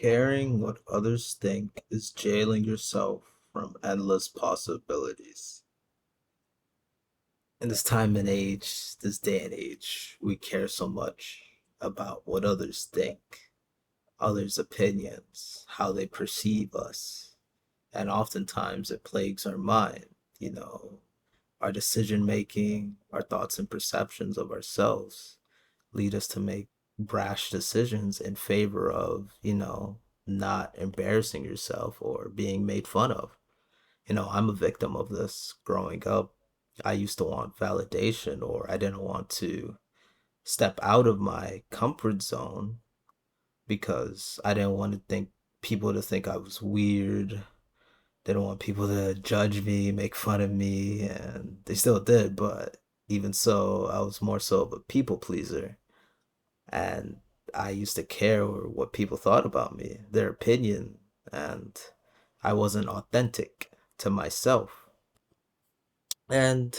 Caring what others think is jailing yourself from endless possibilities. In this time and age, this day and age, we care so much about what others think, others' opinions, how they perceive us. And oftentimes it plagues our mind, you know, our decision making, our thoughts and perceptions of ourselves lead us to make brash decisions in favor of, not embarrassing yourself or being made fun of. I'm a victim of this growing up. I used to want validation, or I didn't want to step out of my comfort zone because I didn't want to think people to think I was weird. Didn't want people to judge me, make fun of me, and they still did, but even so, I was more so of a people pleaser. And I used to care what people thought about me, their opinion, and I wasn't authentic to myself. And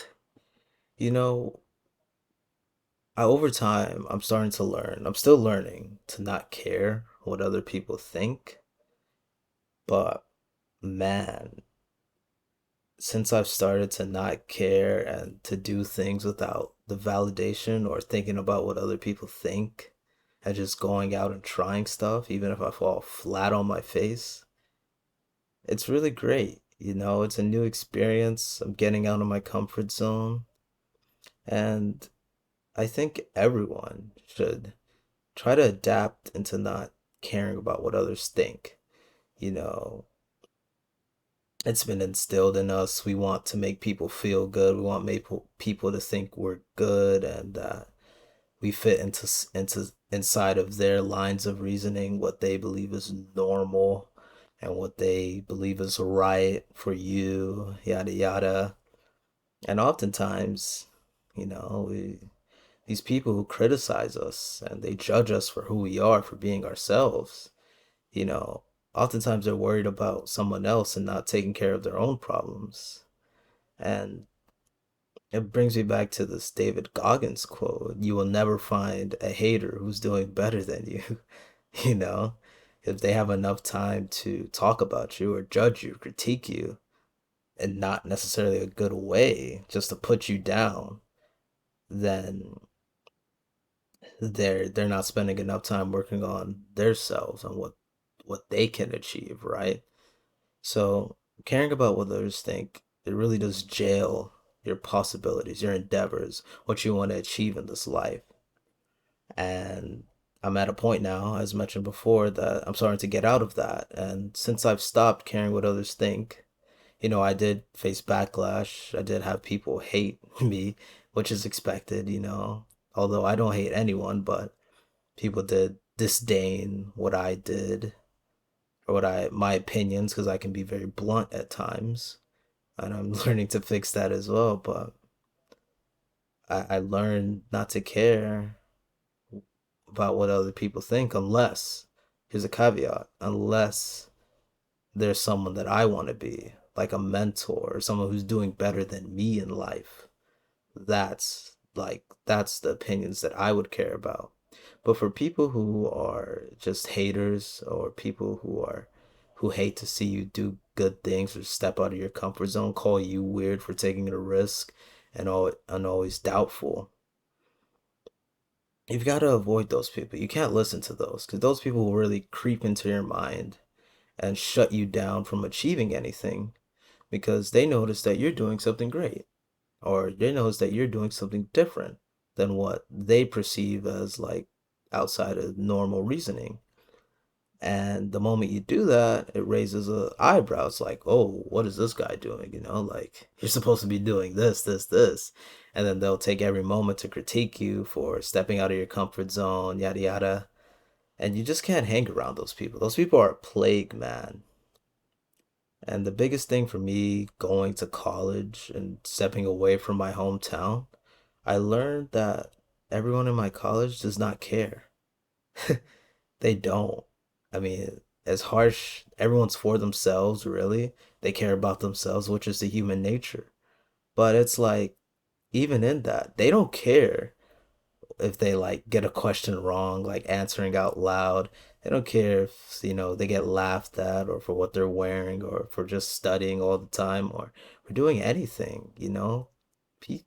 you know, over time, I'm starting to learn. I'm still learning to not care what other people think, but man, since I've started to not care and to do things without the validation or thinking about what other people think, and just going out and trying stuff, even if I fall flat on my face, it's really great. It's a new experience. I'm getting out of my comfort zone. And I think everyone should try to adapt into not caring about what others think. You know, it's been instilled in us. We want to make people feel good. We want people to think we're good and that we fit into inside of their lines of reasoning, what they believe is normal and what they believe is right for you, yada yada. And oftentimes, these people who criticize us and they judge us for who we are, for being ourselves, you know, oftentimes they're worried about someone else and not taking care of their own problems. And it brings me back to this David Goggins quote: "You will never find a hater who's doing better than you." you know, if they have enough time to talk about you or judge you, critique you, and not necessarily a good way, just to put you down, then they're not spending enough time working on themselves and what they can achieve, right? So caring about what others think, it really does jail your possibilities, your endeavors, what you want to achieve in this life. And I'm at a point now, as mentioned before, that I'm starting to get out of that. And since I've stopped caring what others think, I did face backlash. I did have people hate me, which is expected, although I don't hate anyone, but people did disdain what I did or my opinions, because I can be very blunt at times, and I'm learning to fix that as well. But I learned not to care about what other people think, unless, here's a caveat, unless there's someone that I want to be, like a mentor or someone who's doing better than me in life. That's the opinions that I would care about. But for people who are just haters, or people who hate to see you do good things or step out of your comfort zone, call you weird for taking a risk and always doubtful, you've got to avoid those people. You can't listen to those, because those people will really creep into your mind and shut you down from achieving anything, because they notice that you're doing something great, or they notice that you're doing something different than what they perceive as like outside of normal reasoning. And the moment you do that, it raises a eyebrow. It's like, oh, what is this guy doing? Like, you're supposed to be doing this, this, this. And then they'll take every moment to critique you for stepping out of your comfort zone, yada yada. And you just can't hang around those people. Those people are a plague, man. And the biggest thing for me going to college and stepping away from my hometown, I learned that everyone in my college does not care. They don't. I mean, as harsh, everyone's for themselves, really. They care about themselves, which is the human nature. But it's like, even in that, they don't care if they like get a question wrong, like answering out loud. They don't care if, they get laughed at or for what they're wearing or for just studying all the time or for doing anything. Pe-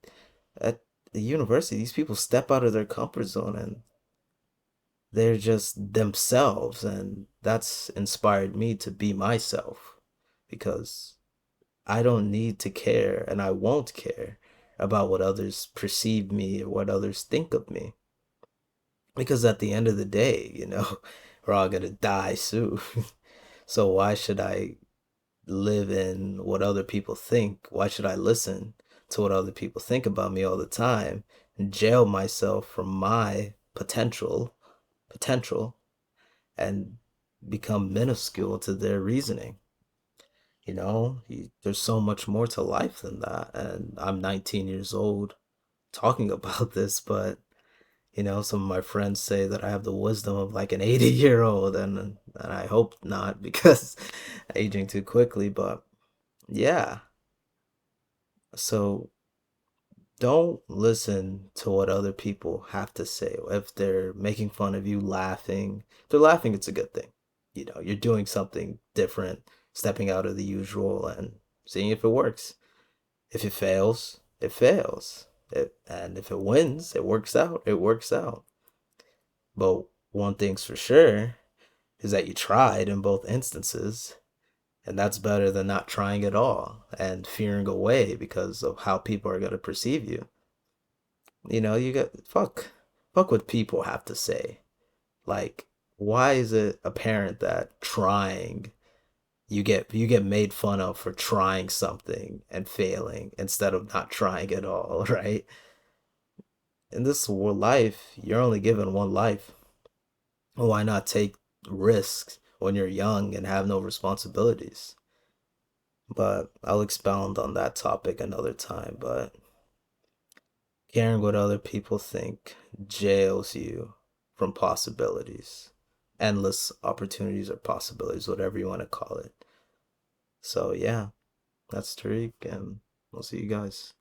At the university, these people step out of their comfort zone and they're just themselves, and that's inspired me to be myself because I don't need to care and I won't care about what others perceive me or what others think of me. Because at the end of the day, we're all gonna die soon. So why should I live in what other people think? Why should I listen to what other people think about me all the time and jail myself from my potential and become minuscule to their reasoning? There's so much more to life than that. And I'm 19 years old talking about this, but some of my friends say that I have the wisdom of like an 80-year-old, and I hope not because aging too quickly. But yeah, so don't listen to what other people have to say. If they're making fun of you, if they're laughing, it's a good thing. You're doing something different, stepping out of the usual and seeing if it works. If it fails, it fails. And if it wins, it works out. It works out. But one thing's for sure is that you tried in both instances, and that's better than not trying at all and fearing away because of how people are going to perceive you. You get fuck what people have to say. Like, why is it apparent that trying you get made fun of for trying something and failing instead of not trying at all, right? In this world life, you're only given one life. Why not take risks when you're young and have no responsibilities? But I'll expound on that topic another time. But caring what other people think jails you from possibilities, endless opportunities or possibilities, whatever you want to call it. So, yeah, that's Tariq, and we'll see you guys.